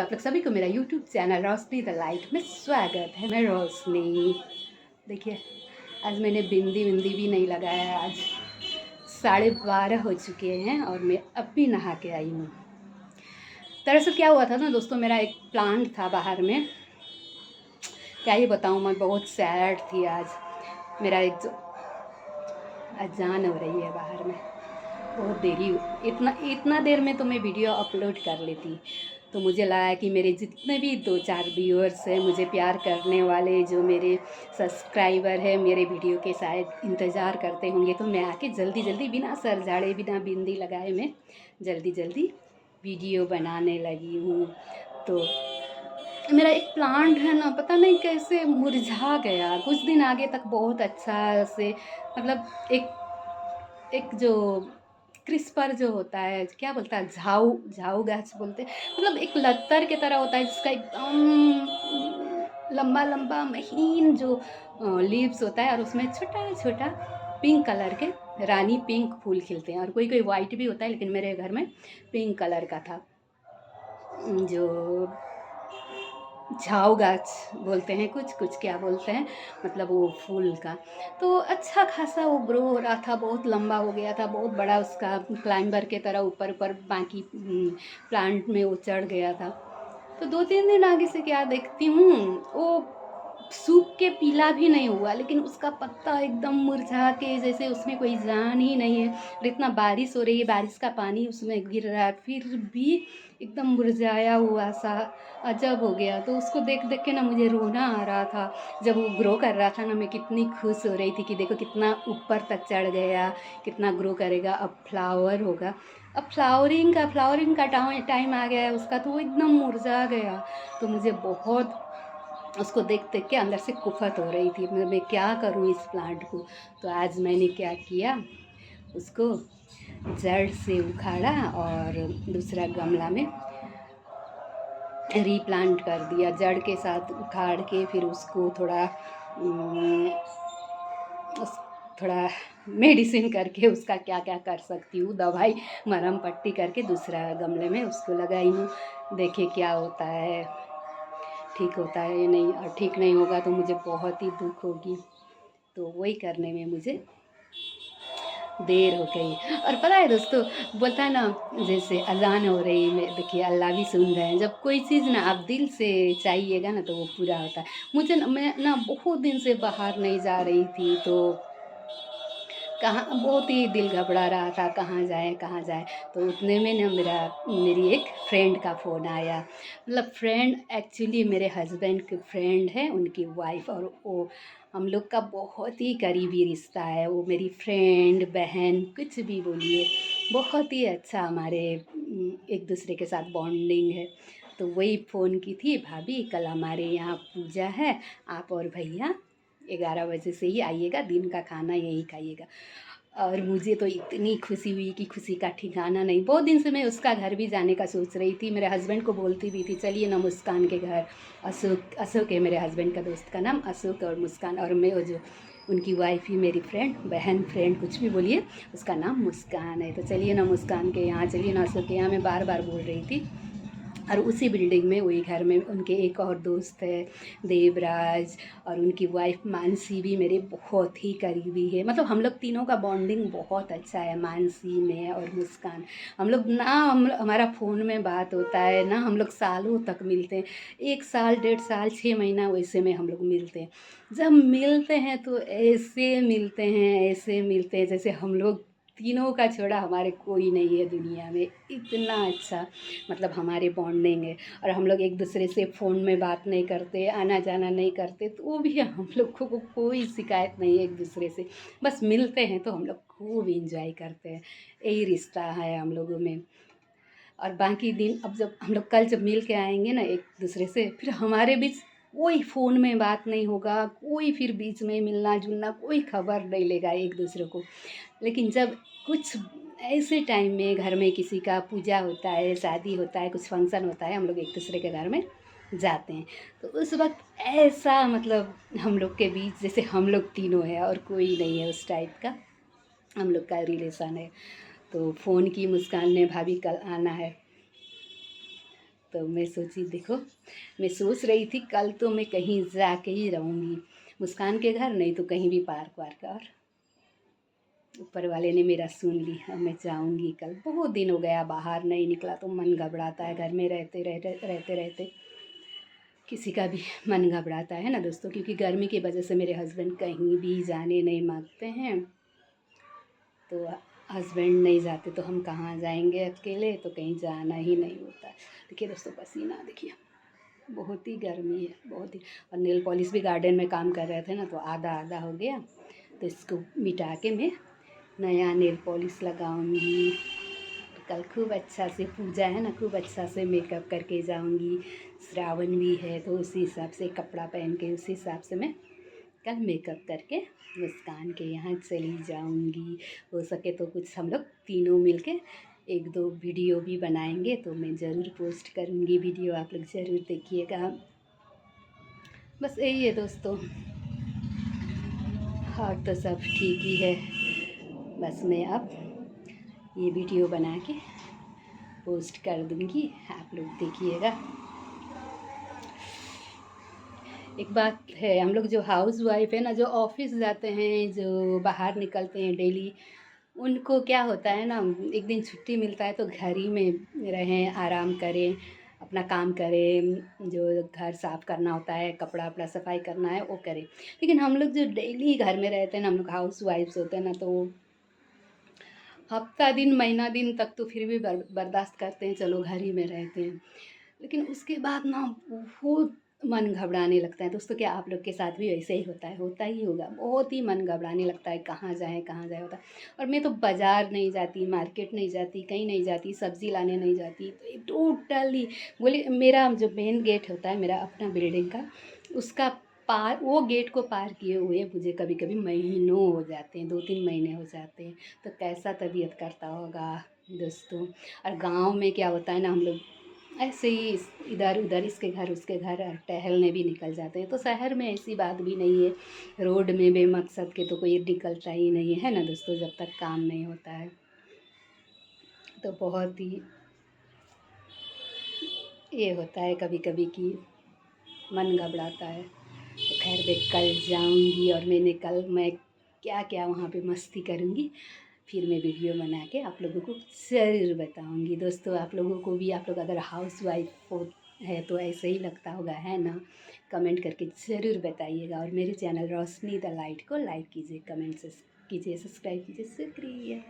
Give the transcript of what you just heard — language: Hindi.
आप लोग सभी को मेरा YouTube channel Roshni the light में स्वागत है। मैं रोशनी। देखिए, आज मैंने बिंदी विंदी भी नहीं लगाया। आज 12:30 हो चुके हैं और मैं अब भी नहा के आई हूँ। दरअसल क्या हुआ था ना दोस्तों, मेरा एक प्लांट था बाहर में। क्या ही बताऊँ, मैं बहुत सैड थी आज। मेरा एक जो अजान हो रही है बाहर में, बहुत देरी, इतना इतना देर में तो मैं वीडियो अपलोड कर लेती। तो मुझे लगा कि मेरे जितने भी 2-4 व्यूअर्स हैं, मुझे प्यार करने वाले, जो मेरे सब्सक्राइबर हैं, मेरे वीडियो के शायद इंतज़ार करते होंगे, तो मैं आके जल्दी जल्दी बिना सर झाड़े बिना बिंदी लगाए मैं जल्दी जल्दी वीडियो बनाने लगी हूँ। तो मेरा एक प्लांट है ना, पता नहीं कैसे मुरझा गया। कुछ दिन आगे तक बहुत अच्छा से, मतलब एक एक जो क्रिस्पर जो होता है, क्या बोलता है, झाऊ झाऊ गाछ बोलते हैं, मतलब एक लत्तर के तरह होता है जिसका एकदम लंबा लंबा महीन जो लीव्स होता है, और उसमें छोटा छोटा पिंक कलर के रानी पिंक फूल खिलते हैं, और कोई कोई वाइट भी होता है, लेकिन मेरे घर में पिंक कलर का था। जो झाऊ गाछ बोलते हैं, कुछ कुछ क्या बोलते हैं, मतलब वो फूल का। तो अच्छा खासा वो ग्रो हो रहा था, बहुत लंबा हो गया था, बहुत बड़ा, उसका क्लाइंबर के तरह ऊपर ऊपर बाकी प्लांट में वो चढ़ गया था। तो 2-3 दिन आगे से क्या देखती हूँ, वो सूख के पीला भी नहीं हुआ, लेकिन उसका पत्ता एकदम मुरझा के, जैसे उसमें कोई जान ही नहीं है। और इतना बारिश हो रही है, बारिश का पानी उसमें गिर रहा है, फिर भी एकदम मुरझाया हुआ सा अजब हो गया। तो उसको देख देख के ना मुझे रोना आ रहा था। जब वो ग्रो कर रहा था ना, मैं कितनी खुश हो रही थी कि देखो कितना ऊपर तक चढ़ गया, कितना ग्रो करेगा, अब फ्लावर होगा। अब फ्लावरिंग का टाइम आ गया है उसका, तो वो एकदम मुरझा गया। तो मुझे बहुत उसको देख देख के अंदर से कुफत हो रही थी, मैं क्या करूँ इस प्लांट को। तो आज मैंने क्या किया, उसको जड़ से उखाड़ा और दूसरा गमला में रीप्लांट कर दिया। जड़ के साथ उखाड़ के फिर उसको थोड़ा उस थोड़ा मेडिसिन करके, उसका क्या क्या कर सकती हूँ, दवाई मरहम पट्टी करके दूसरा गमले में उसको लगाई हूँ। देखिए क्या होता है, ठीक होता है या नहीं। और ठीक नहीं होगा तो मुझे बहुत ही दुख होगी। तो वही करने में मुझे देर हो गई। और पता है दोस्तों, बोलता है ना, जैसे अज़ान हो रही है, देखिए अल्लाह भी सुन रहे हैं। जब कोई चीज़ ना आप दिल से चाहिएगा ना, तो वो पूरा होता है। मुझे ना, मैं ना बहुत दिन से बाहर नहीं जा रही थी, तो कहाँ, बहुत ही दिल घबरा रहा था, कहाँ जाएँ कहाँ जाएँ। तो उतने में ना मेरी एक फ्रेंड का फ़ोन आया। मतलब फ्रेंड, एक्चुअली मेरे हस्बैंड की फ्रेंड है, उनकी वाइफ, और वो हम लोग का बहुत ही करीबी रिश्ता है। वो मेरी फ्रेंड, बहन, कुछ भी बोलिए, बहुत ही अच्छा हमारे एक दूसरे के साथ बॉन्डिंग है। तो वही फ़ोन की थी, भाभी कल हमारे यहाँ पूजा है, आप और भैया 11 बजे से ही आइएगा, दिन का खाना यहीं खाइएगा। और मुझे तो इतनी खुशी हुई कि खुशी का ठिकाना नहीं। बहुत दिन से मैं उसका घर भी जाने का सोच रही थी, मेरे हस्बैंड को बोलती भी थी चलिए ना मुस्कान के घर। अशोक है मेरे हस्बैंड का दोस्त का नाम, अशोक और मुस्कान, और मैं वो जो उनकी वाइफ ही मेरी फ्रेंड, बहन, फ्रेंड, कुछ भी बोलिए, उसका नाम मुस्कान है। तो चलिए ना मुस्कान के यहाँ, चलिए ना अशोक के यहाँ, मैं बार बार बोल रही थी। और उसी बिल्डिंग में, वही घर में उनके एक और दोस्त है देवराज, और उनकी वाइफ मानसी भी मेरे बहुत ही करीबी है। मतलब हम लोग तीनों का बॉन्डिंग बहुत अच्छा है, मानसी में और मुस्कान। हम लोग ना, हमारा फ़ोन में बात होता है ना, हम लोग सालों तक मिलते हैं, 1 साल, 1.5 साल, 6 महीना वैसे में हम लोग मिलते हैं। जब मिलते हैं तो ऐसे मिलते हैं, ऐसे मिलते हैं जैसे हम लोग तीनों का छोड़ा हमारे कोई नहीं है दुनिया में। इतना अच्छा, मतलब हमारे बॉन्डिंग है। और हम लोग एक दूसरे से फ़ोन में बात नहीं करते, आना जाना नहीं करते, तो वो भी हम लोग को कोई शिकायत नहीं है एक दूसरे से। बस मिलते हैं तो हम लोग खूब इंजॉय करते हैं। यही रिश्ता है हम लोगों में। और बाकी दिन, अब जब हम लोग कल जब मिल के आएंगे ना एक दूसरे से, फिर हमारे बीच कोई फ़ोन में बात नहीं होगा, कोई फिर बीच में मिलना जुलना, कोई खबर नहीं लेगा एक दूसरे को। लेकिन जब कुछ ऐसे टाइम में घर में किसी का पूजा होता है, शादी होता है, कुछ फंक्शन होता है, हम लोग एक दूसरे के घर में जाते हैं। तो उस वक्त ऐसा, मतलब हम लोग के बीच जैसे हम लोग तीनों हैं और कोई नहीं है, उस टाइप का हम लोग का रिलेशन है। तो फ़ोन की मुस्कान ने, भाभी कल आना है। तो मैं सोची देखो, मैं सोच रही थी कल तो मैं कहीं जाके ही रहूँगी, मुस्कान के घर नहीं तो कहीं भी पार्क वार्क। और ऊपर वाले ने मेरा सुन लिया, मैं जाऊँगी कल। बहुत दिन हो गया बाहर नहीं निकला तो मन घबराता है, घर में रहते रहते रहते रहते किसी का भी मन घबराता है ना दोस्तों, क्योंकि गर्मी की वजह से मेरे हस्बैंड कहीं भी जाने नहीं मांगते हैं। तो हस्बैंड नहीं जाते तो हम कहाँ जाएंगे अकेले, तो कहीं जाना ही नहीं होता। देखिए दोस्तों पसीना देखिए, बहुत ही गर्मी है, बहुत ही। और नेल पॉलिश भी गार्डन में काम कर रहे थे ना, तो आधा आधा हो गया, तो इसको मिटा के मैं नया नेल पॉलिश लगाऊंगी। कल खूब अच्छा से पूजा है ना, खूब अच्छा से मेकअप करके जाऊंगी। श्रावण भी है तो उसी हिसाब से कपड़ा पहन के उसी हिसाब से मैं कल मेकअप करके मुस्कान के यहाँ चली जाऊंगी। हो सके तो कुछ हम लोग तीनों मिलके एक दो वीडियो भी बनाएंगे, तो मैं ज़रूर पोस्ट करूँगी वीडियो, आप लोग ज़रूर देखिएगा। बस यही है दोस्तों, और तो सब ठीक ही है। बस मैं अब ये वीडियो बना के पोस्ट कर दूँगी, आप लोग देखिएगा। एक बात है, हम लोग जो हाउस वाइफ है ना, जो ऑफिस जाते हैं, जो बाहर निकलते हैं डेली, उनको क्या होता है ना, एक दिन छुट्टी मिलता है तो घर ही में रहें, आराम करें, अपना काम करें, जो घर साफ़ करना होता है, कपड़ा वपड़ा सफाई करना है वो करें। लेकिन हम लोग जो डेली घर में रहते हैं ना, हम लोग हाउस वाइफ्स होते हैं ना, तो हफ्ता दिन महीना दिन तक तो फिर भी बर्दाश्त करते हैं, चलो घर ही में रहते हैं। लेकिन उसके बाद ना बहुत मन घबराने लगता है दोस्तों। क्या आप लोग के साथ भी ऐसे ही होता है? होता ही होगा, बहुत ही मन घबराने लगता है, कहाँ जाए कहाँ जाए होता है। और मैं तो बाज़ार नहीं जाती, मार्केट नहीं जाती, कहीं नहीं जाती, सब्ज़ी लाने नहीं जाती, तो ये टोटली बोले, मेरा जो मेन गेट होता है मेरा अपना बिल्डिंग का, उसका पार, वो गेट को पार किए हुए मुझे कभी कभी महीनों हो जाते हैं, 2-3 महीने हो जाते हैं। तो कैसा तबीयत करता होगा दोस्तों। और गांव में क्या होता है ना, हम लोग ऐसे ही इधर उधर इसके घर उसके घर टहलने भी निकल जाते हैं। तो शहर में ऐसी बात भी नहीं है, रोड में बेमकसद के तो कोई निकलता ही नहीं है ना दोस्तों, जब तक काम नहीं होता है। तो बहुत ही ये होता है कभी कभी कि मन घबराता है। तो खैर मैं कल जाऊंगी, और मैं क्या क्या वहाँ पे मस्ती करूँगी, फिर मैं वीडियो बना के आप लोगों को ज़रूर बताऊंगी दोस्तों। आप लोगों को भी, आप लोग अगर हाउस वाइफ हो है तो ऐसे ही लगता होगा, है ना? कमेंट करके ज़रूर बताइएगा। और मेरे चैनल रोशनी द लाइट को लाइक कीजिए, कमेंट कीजिए, सब्सक्राइब कीजिए। शुक्रिया।